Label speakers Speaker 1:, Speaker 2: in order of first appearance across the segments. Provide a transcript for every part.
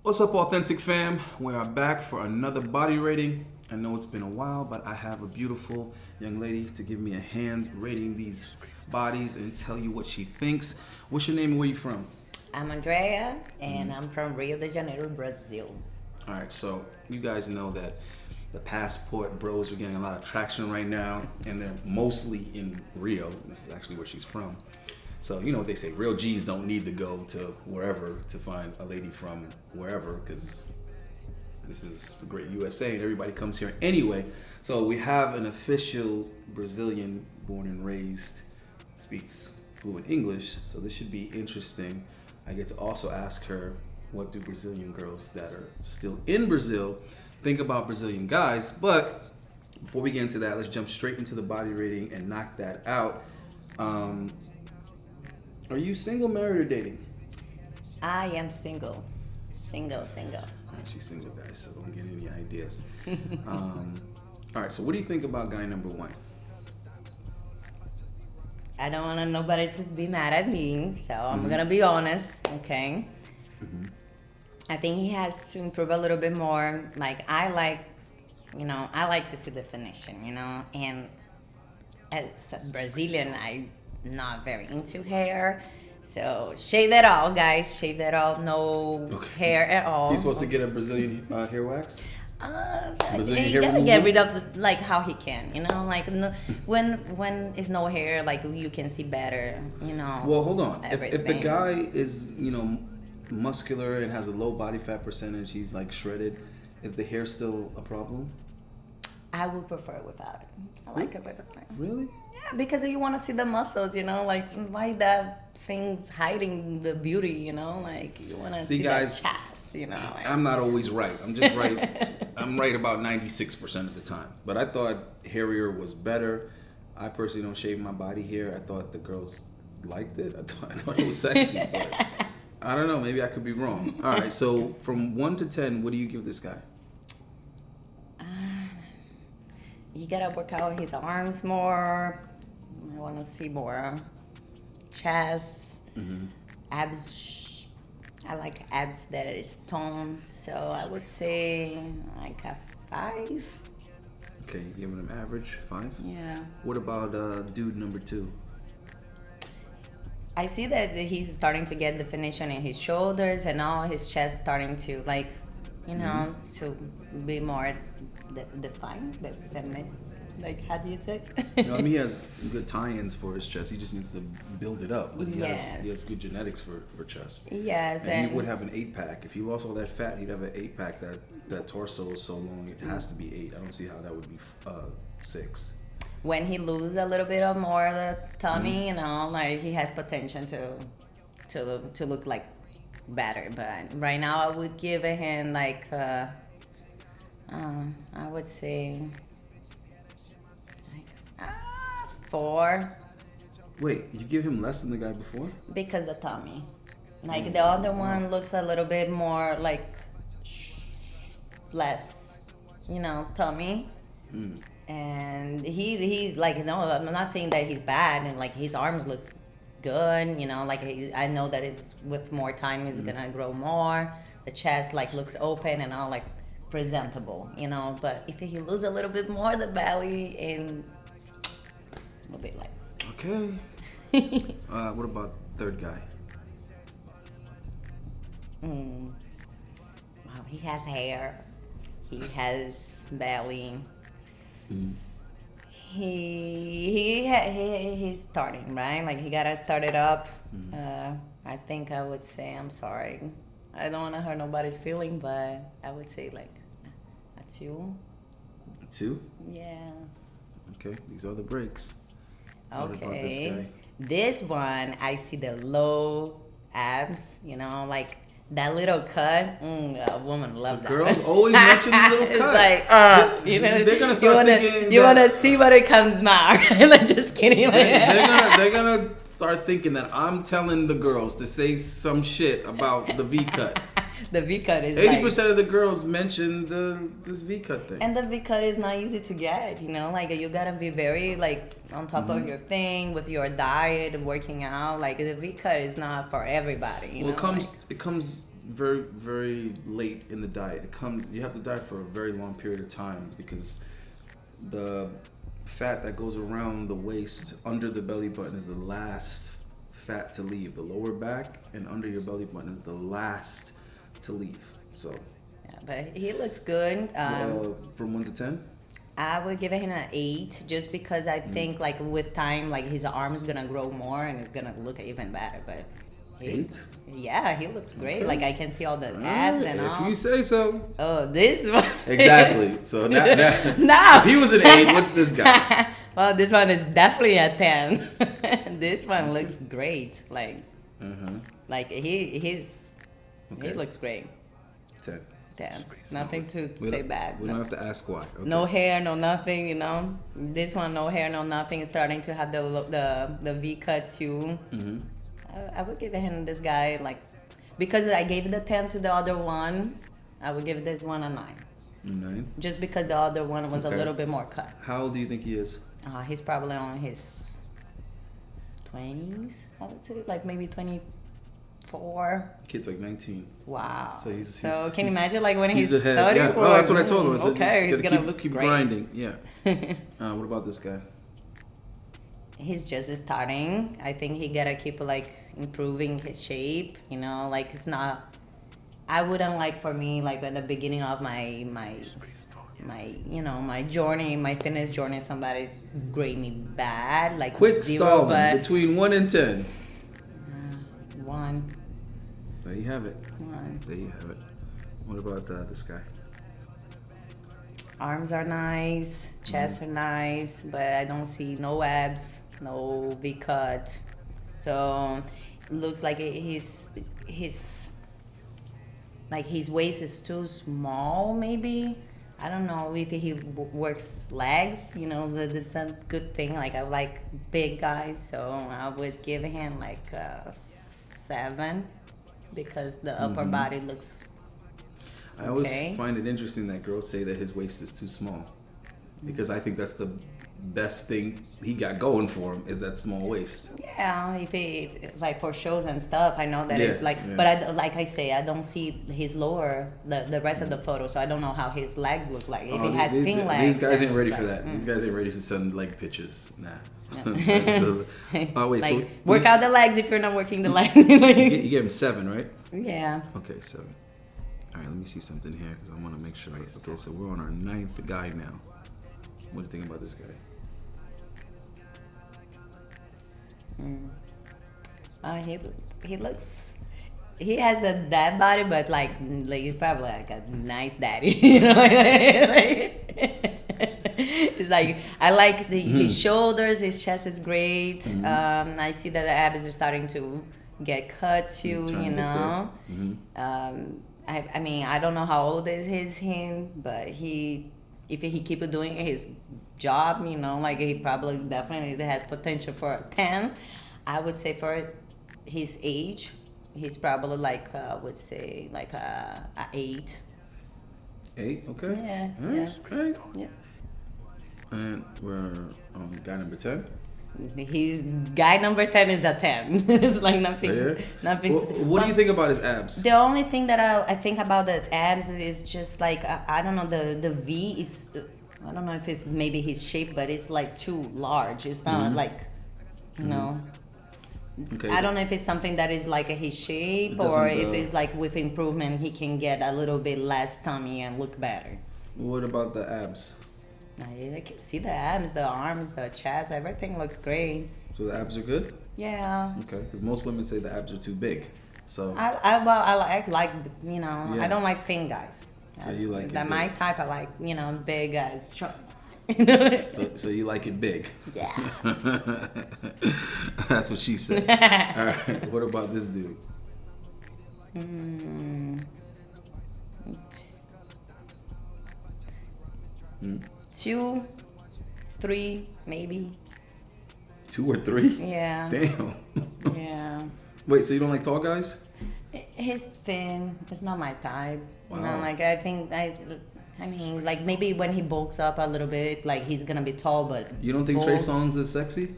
Speaker 1: What's up, Authentic fam? We are back for another body rating. I know it's been a while, but I have a beautiful young lady to give me a hand rating these bodies and tell you what she thinks. What's your name and where you from?
Speaker 2: I'm Andrea, and I'm from Rio de Janeiro, Brazil.
Speaker 1: All right, so you guys know that the passport bros are getting a lot of traction right now, and they're mostly in Rio. This is actually where she's from. So, you know what they say, real G's don't need to go to wherever to find a lady from wherever, because this is the great USA and everybody comes here anyway. So we have an official Brazilian born and raised, speaks fluent English, so this should be interesting. I get to also ask her, what do Brazilian girls that are still in Brazil think about Brazilian guys? But before we get into that, let's jump straight into the body rating and knock that out. Are you single, married, or dating?
Speaker 2: I am single. Single.
Speaker 1: All right, she's single, guys, so don't get any ideas. All right, so what do you think about guy number one?
Speaker 2: I don't want nobody to be mad at me, so I'm gonna be honest, okay? I think he has to improve a little bit more. Like, I like to see definition, and as a Brazilian, I'm not very into hair. So shave that all, guys. Shave that all. No hair at all.
Speaker 1: He's supposed to get a Brazilian hair wax? Brazilian
Speaker 2: He
Speaker 1: hair
Speaker 2: gotta
Speaker 1: removal?
Speaker 2: get rid of like how he can, like when it's no hair, like you can see better,
Speaker 1: Well, hold on. If the
Speaker 2: everything.
Speaker 1: guy is, muscular and has a low body fat percentage, he's like shredded, is the hair still a problem?
Speaker 2: I would prefer without it. I like it without it.
Speaker 1: Really?
Speaker 2: Yeah, because you want to see the muscles, like why that thing's hiding the beauty, like you want to see
Speaker 1: guys,
Speaker 2: that chest, like.
Speaker 1: I'm not always right. I'm just right. I'm right about 96% of the time. But I thought hairier was better. I personally don't shave my body hair. I thought the girls liked it. I thought it was sexy. But I don't know. Maybe I could be wrong. All right. So from 1 to 10, what do you give this guy?
Speaker 2: You gotta work out his arms more. I want to see more chest, abs. I like abs that is toned, so I would say like a 5.
Speaker 1: Okay, you giving him average 5?
Speaker 2: Yeah.
Speaker 1: What about dude number 2?
Speaker 2: I see that he's starting to get definition in his shoulders and all his chest starting to to be more defined. Like, how do you say?
Speaker 1: He has good tie-ins for his chest. He just needs to build it up. But he has good genetics for chest.
Speaker 2: Yes,
Speaker 1: and he would have an 8-pack. If he lost all that fat, he'd have an 8-pack. That torso is so long, it has to be 8. I don't see how that would be 6.
Speaker 2: When he lose a little bit of more of the tummy, like he has potential to look like better. But right now, I would give him like I would say like 4.
Speaker 1: Wait, you give him less than the guy before?
Speaker 2: Because the tummy, like the other one looks a little bit more like less, tummy. And he like, no, I'm not saying that he's bad, and like his arms looks good, like I know that it's with more time it's gonna grow more. The chest like looks open and all like presentable, but if he lose a little bit more the belly and a bit like
Speaker 1: okay. What about third guy?
Speaker 2: Wow, he has hair, he has belly. He's starting, right? Like he gotta start it up. I think I would say, I'm sorry, I don't want to hurt nobody's feeling, but I would say like a 2.
Speaker 1: A 2?
Speaker 2: Yeah.
Speaker 1: Okay, these are the breaks. What about this
Speaker 2: Okay.
Speaker 1: guy?
Speaker 2: This one, I see the low abs, like that little cut. A woman love that.
Speaker 1: Girls always mention the little cut.
Speaker 2: It's like,
Speaker 1: they're gonna start thinking
Speaker 2: you
Speaker 1: that-
Speaker 2: wanna see what it comes out. Like, just kidding.
Speaker 1: They're gonna start thinking that I'm telling the girls to say some shit about the V cut.
Speaker 2: The V cut is
Speaker 1: 80% of the girls mention this V cut thing.
Speaker 2: and the V cut is not easy to get. Like you gotta be very like on top of your thing with your diet and working out. Like the V cut is not for everybody.
Speaker 1: Well, it comes very, very late in the diet. You have to diet for a very long period of time because the fat that goes around the waist under the belly button is the last fat to leave. The lower back and under your belly button is the last to leave. So,
Speaker 2: yeah, but he looks good.
Speaker 1: From 1 to 10?
Speaker 2: I would give him an 8 just because I think like with time, like his arm is gonna grow more and it's gonna look even better. But
Speaker 1: 8?
Speaker 2: Yeah, he looks great.
Speaker 1: Okay.
Speaker 2: Like I can see all the abs and all.
Speaker 1: If you say so.
Speaker 2: Oh, this one.
Speaker 1: Exactly. So now
Speaker 2: No.
Speaker 1: if he was an 8, what's this guy?
Speaker 2: Well, this one is definitely a 10. This one looks great. Like he looks great.
Speaker 1: 10.
Speaker 2: 10. Nothing to say bad.
Speaker 1: We don't have to ask why. Okay.
Speaker 2: No hair, no nothing, you know. This one, no hair, no nothing. Starting to have the V cut too. Mm-hmm. I would give him this guy like, because I gave the 10 to the other one, I would give this one a 9.
Speaker 1: 9.
Speaker 2: Just because the other one was a little bit more cut.
Speaker 1: How old do you think he is?
Speaker 2: He's probably on his 20s, I would say, like maybe 24.
Speaker 1: Kid's like 19.
Speaker 2: Wow.
Speaker 1: So
Speaker 2: can you imagine like when he's
Speaker 1: ahead.
Speaker 2: 30?
Speaker 1: Yeah. Oh, that's what I told him. I said,
Speaker 2: okay, he's gonna look
Speaker 1: keep
Speaker 2: great.
Speaker 1: grinding. Yeah. What about this guy?
Speaker 2: He's just starting. I think he gotta keep like improving his shape. You know, like it's not. I wouldn't like for me like at the beginning of my journey, my fitness journey. Somebody grade me bad, like
Speaker 1: Quick
Speaker 2: 0,
Speaker 1: stalling
Speaker 2: but
Speaker 1: between 1 and 10.
Speaker 2: 1.
Speaker 1: There you have it.
Speaker 2: 1.
Speaker 1: There you have it. What about this guy?
Speaker 2: Arms are nice, chest are nice, but I don't see no abs, no V cut. So looks like his waist is too small. Maybe I don't know if he works legs. You know, that's a good thing. Like I like big guys, so I would give him like a 7 because the upper body looks.
Speaker 1: I always find it interesting that girls say that his waist is too small, because I think that's the best thing he got going for him is that small waist.
Speaker 2: Yeah, if it like for shows and stuff, I know that it's like, but like I say, I don't see his lower the rest of the photo, so I don't know how his legs look like. If he has thin legs,
Speaker 1: these guys ain't ready for that. These guys ain't ready to send leg pictures. Nah. So, wait.
Speaker 2: Like,
Speaker 1: so
Speaker 2: work out the legs if you're not working the legs.
Speaker 1: you gave him 7, right?
Speaker 2: Yeah.
Speaker 1: Okay, 7. All right, let me see something here because I want to make sure. Okay, so we're on our 9th guy now. What do you think about this guy?
Speaker 2: He looks. He has the dad body, but like he's probably like a nice daddy, you know. It's like I like his shoulders, his chest is great. I see that the abs are starting to get cut too, you know. I mean, I don't know how old is him, but if he keep doing his job, you know, like he probably definitely has potential for a 10. I would say for his age, he's probably like would say like a 8.
Speaker 1: 8, okay.
Speaker 2: Yeah,
Speaker 1: All right.
Speaker 2: yeah.
Speaker 1: And we're on guy number 10.
Speaker 2: He's guy number 10 is a 10. It's like nothing.
Speaker 1: Yeah.
Speaker 2: Nothing.
Speaker 1: Well, what do you think about his abs?
Speaker 2: The only thing that I think about the abs is just like I don't know, the V is, I don't know if it's maybe his shape, but it's like too large. It's not like, you know.
Speaker 1: Okay.
Speaker 2: I don't know if it's something that is like his shape or if it's like with improvement he can get a little bit less tummy and look better.
Speaker 1: What about the abs?
Speaker 2: I can see the abs, the arms, the chest, everything looks great.
Speaker 1: So the abs are good?
Speaker 2: Yeah.
Speaker 1: Okay, because most women say the abs are too big. So
Speaker 2: I like you know, I don't like thin guys.
Speaker 1: So you like
Speaker 2: that
Speaker 1: it
Speaker 2: my
Speaker 1: big.
Speaker 2: type. I like, you know, big guys.
Speaker 1: So you like it big.
Speaker 2: Yeah.
Speaker 1: That's what she said. All right. What about this dude?
Speaker 2: 2, 3, maybe.
Speaker 1: 2 or 3?
Speaker 2: Yeah.
Speaker 1: Damn.
Speaker 2: Yeah.
Speaker 1: Wait, so you don't like tall guys?
Speaker 2: His fin is not my type.
Speaker 1: Wow.
Speaker 2: You know, like I think I mean, like maybe when he bulks up a little bit, like he's gonna be tall, but
Speaker 1: You don't think Trey Songz is sexy?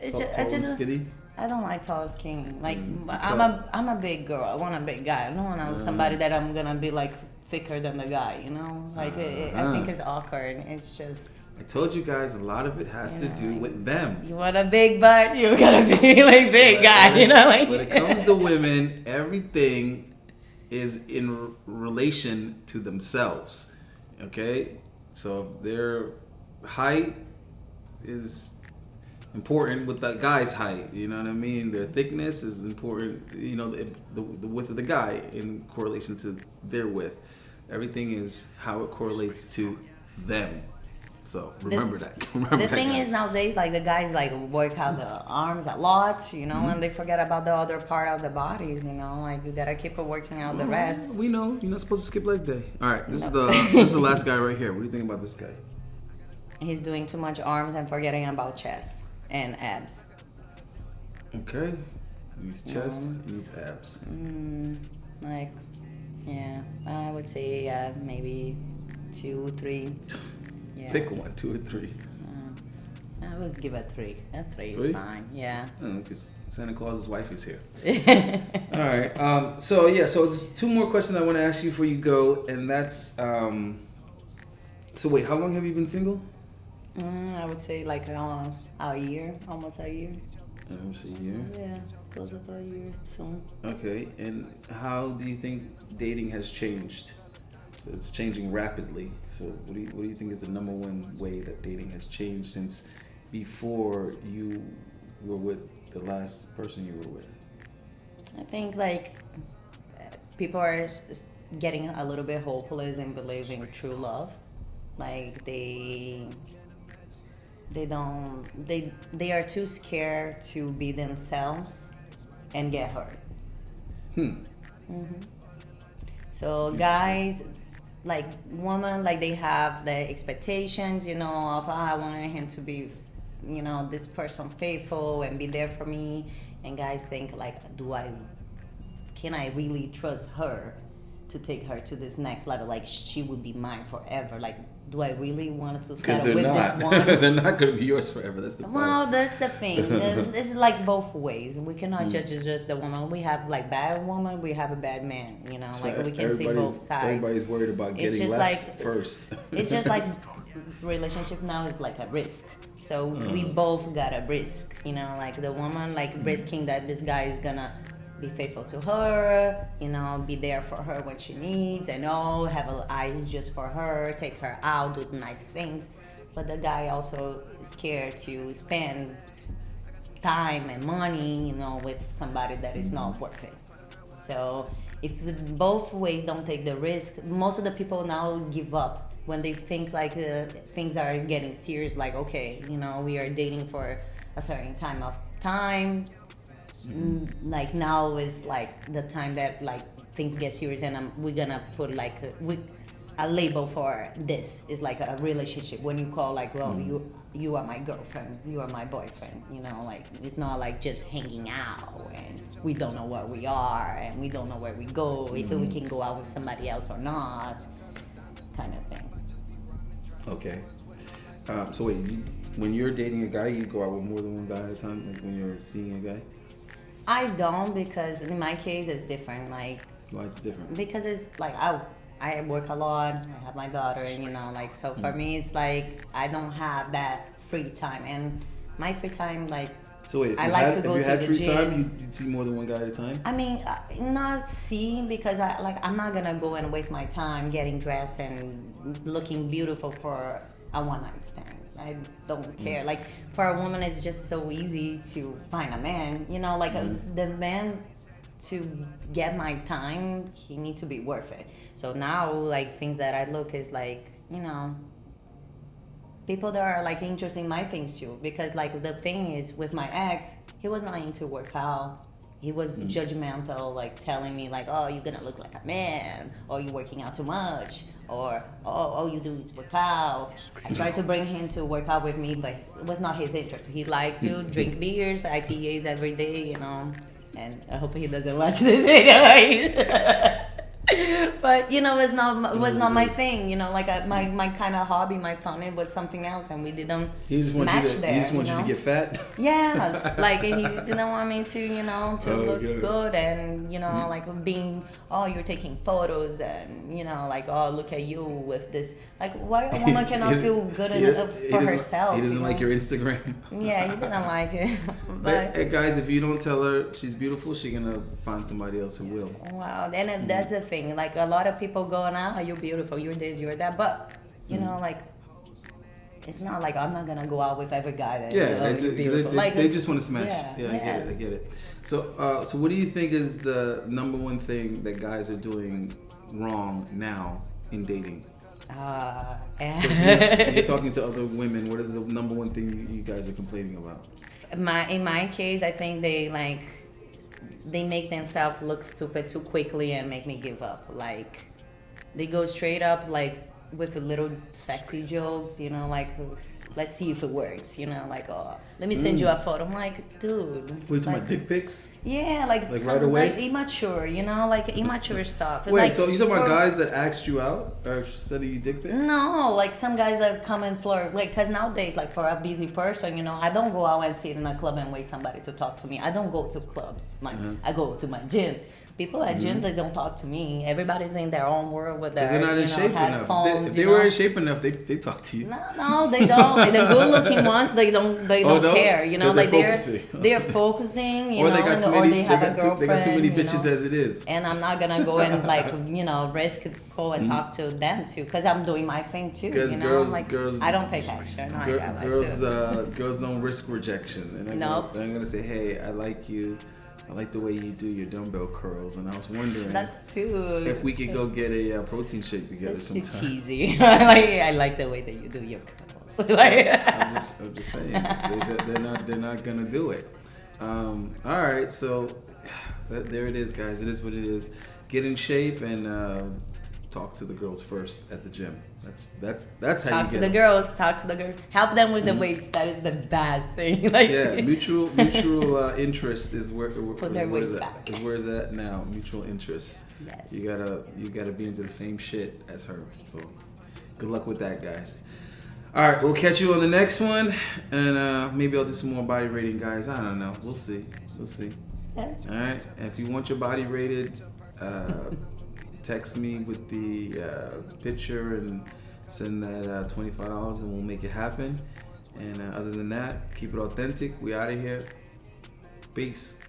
Speaker 2: it's
Speaker 1: Tall
Speaker 2: just,
Speaker 1: and skinny?
Speaker 2: I don't like tall skinny. Like
Speaker 1: Okay.
Speaker 2: I'm a big girl. I want a big guy. I don't want somebody that I'm gonna be like thicker than the guy. You know, like I think it's awkward. It's just.
Speaker 1: I told you guys a lot of it has to do with them.
Speaker 2: You want a big butt, you gotta be like big guy. You know, like
Speaker 1: when it comes to women, everything is in relation to themselves. Okay, so if their height is important with the guy's height, you know what I mean? Their thickness is important, you know, the width of the guy in correlation to their width. Everything is how it correlates to them. So remember that. Remember
Speaker 2: the thing
Speaker 1: that,
Speaker 2: is nowadays, like the guys like work out the arms a lot, you know, and they forget about the other part of the bodies, you know, like you gotta keep working out the rest.
Speaker 1: We know you're not supposed to skip leg day. All right, this is the last guy right here. What do you think about this guy?
Speaker 2: He's doing too much arms and forgetting about chest and abs.
Speaker 1: Okay, needs chest, needs abs.
Speaker 2: Like, yeah, I would say maybe 2, 3. Yeah.
Speaker 1: Pick one, 2 or 3.
Speaker 2: I would give a 3. A 3 is
Speaker 1: 3?
Speaker 2: fine. Yeah.
Speaker 1: Because Santa Claus's wife is here. All right. So there's 2 more questions I want to ask you before you go, and that's so wait, how long have you been single?
Speaker 2: I would say like a year, almost a year.
Speaker 1: Almost a year.
Speaker 2: Yeah, close up a year soon.
Speaker 1: Okay, and how do you think dating has changed? It's changing rapidly. So what do you think is the number one way that dating has changed since before you were with the last person you were with?
Speaker 2: I think like people are getting a little bit hopeless and believing true love. Like they are too scared to be themselves and get hurt. So guys, like women, like they have the expectations, you know, of I want him to be, you know, this person faithful and be there for me. And guys think like, can I really trust her to take her to this next level? Like she would be mine forever. Like, do I really want to settle with this one?
Speaker 1: They're not going to be yours forever. That's the point.
Speaker 2: Well, that's the thing. It's like both ways. We cannot judge just the woman. We have like bad woman. We have a bad man. You know,
Speaker 1: So
Speaker 2: like we can see both sides.
Speaker 1: Everybody's worried about getting
Speaker 2: just
Speaker 1: left
Speaker 2: like,
Speaker 1: first.
Speaker 2: It's just like relationship now is like a risk. So we both got a risk. You know, like the woman like risking that this guy is gonna be faithful to her, you know, be there for her when she needs, and have eyes just for her, take her out, do nice things. But the guy also is scared to spend time and money, you know, with somebody that is not worth it. So if both ways don't take the risk, most of the people now give up when they think like things are getting serious. Like, okay, you know, we are dating for a certain time. Like now is like the time that like things get serious, and we're gonna put like a label for this. Is like a relationship. When you call like, well, you are my girlfriend, you are my boyfriend, you know, like it's not like just hanging out and we don't know where we are and we don't know where we go, if we can go out with somebody else or not, kind of thing.
Speaker 1: Okay. So wait, when you're dating a guy, you go out with more than one guy at a time? Like when you're seeing a guy?
Speaker 2: I don't, because in my case it's different. Like,
Speaker 1: why is it different?
Speaker 2: Because it's like I work a lot. I have my daughter, you know, like so for me it's like I don't have that free time, and my free time like.
Speaker 1: So wait, if
Speaker 2: I
Speaker 1: you
Speaker 2: like
Speaker 1: had,
Speaker 2: to go
Speaker 1: if you
Speaker 2: to
Speaker 1: had
Speaker 2: the
Speaker 1: free
Speaker 2: gym.
Speaker 1: time, you'd see more than one guy at a time?
Speaker 2: I mean, not seeing, because I'm not gonna go and waste my time getting dressed and looking beautiful for a one night stand. I don't care. Like for a woman, it's just so easy to find a man. You know, like the man to get my time, he needs to be worth it. So now, like things that I look is like, you know, people that are like interested in my things too. Because like the thing is with my ex, he was not into workout. He was judgmental, like telling me like, oh, you're gonna look like a man, or you're working out too much, or oh, all you do is work out. I tried to bring him to work out with me, but it was not his interest. He likes to drink beers, IPAs every day, you know. And I hope he doesn't watch this video. But you know, it was not my thing. You know, like my kind of hobby, my fun, it was something else, and we didn't
Speaker 1: He just wants
Speaker 2: match
Speaker 1: you to.
Speaker 2: there.
Speaker 1: He just wants you
Speaker 2: know?
Speaker 1: to get fat.
Speaker 2: Yes, like he didn't want me to, to look
Speaker 1: good.
Speaker 2: good and, like being, oh, you're taking photos and, like, oh, look at you with this. Like, why a woman cannot feel good enough for herself?
Speaker 1: He doesn't like your Instagram.
Speaker 2: Yeah, he didn't like it. But
Speaker 1: Hey, guys, if you don't tell her she's beautiful, she's gonna find somebody else who will.
Speaker 2: wow, then that's the thing. Like, a lot of people going out, oh, you're beautiful, you're this, you're that. But, like, it's not like I'm not gonna go out with every guy that
Speaker 1: they just want to smash.
Speaker 2: Yeah,
Speaker 1: I get it. So, so what do you think is the number one thing that guys are doing wrong now in dating? When you're talking to other women, what is the number one thing you guys are complaining about?
Speaker 2: In my case, I think they make themselves look stupid too quickly and make me give up. Like, they go straight up, like, with a little sexy jokes, like, let's see if it works, like, oh, let me send you a photo. I'm like, dude.
Speaker 1: What, you talking about dick pics?
Speaker 2: Yeah, like
Speaker 1: right away?
Speaker 2: Like immature, like immature stuff.
Speaker 1: Wait,
Speaker 2: like,
Speaker 1: so you talking about guys that asked you out or sending you dick pics?
Speaker 2: No, like some guys that come and flirt. Like, because nowadays, like, for a busy person, I don't go out and sit in a club and wait somebody to talk to me. I don't go to clubs. Like, I go to my gym. People at gym, they don't talk to me. Everybody's in their own world with their,
Speaker 1: they're not in shape
Speaker 2: headphones.
Speaker 1: enough. If they were in shape enough, they talk to you.
Speaker 2: No, they don't. Like, the good-looking ones, they don't care. Like they're focusing.
Speaker 1: Or they got too many.
Speaker 2: They have a girlfriend.
Speaker 1: They got too many bitches as it is.
Speaker 2: And I'm not gonna go and risk go and talk to them too, because I'm doing my thing too.
Speaker 1: Because girls,
Speaker 2: I don't take action.
Speaker 1: Girls don't risk rejection. And I'm gonna say, hey, I like you. I like the way you do your dumbbell curls, and I was wondering if we could go get a protein shake together sometime.
Speaker 2: It's too cheesy. I like the way that you do your curls.
Speaker 1: I'm just saying, they're not gonna do it. All right, so there it is, guys. It is what it is. Get in shape and talk to the girls first at the gym. That's how
Speaker 2: talk
Speaker 1: you
Speaker 2: to
Speaker 1: get
Speaker 2: the girls. Talk to the girls. Help them with the weights. That is the best thing.
Speaker 1: Mutual interest is where
Speaker 2: their weights back.
Speaker 1: Is where is that now? Mutual interest.
Speaker 2: Yes.
Speaker 1: You gotta be into the same shit as her. So good luck with that, guys. All right, we'll catch you on the next one, and maybe I'll do some more body rating, guys. I don't know. We'll see.
Speaker 2: Yeah.
Speaker 1: All right. And if you want your body rated, text me with the picture and send that $25 and we'll make it happen. And other than that, keep it authentic. We out of here. Peace.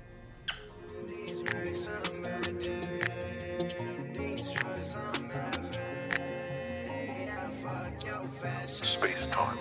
Speaker 3: Space time.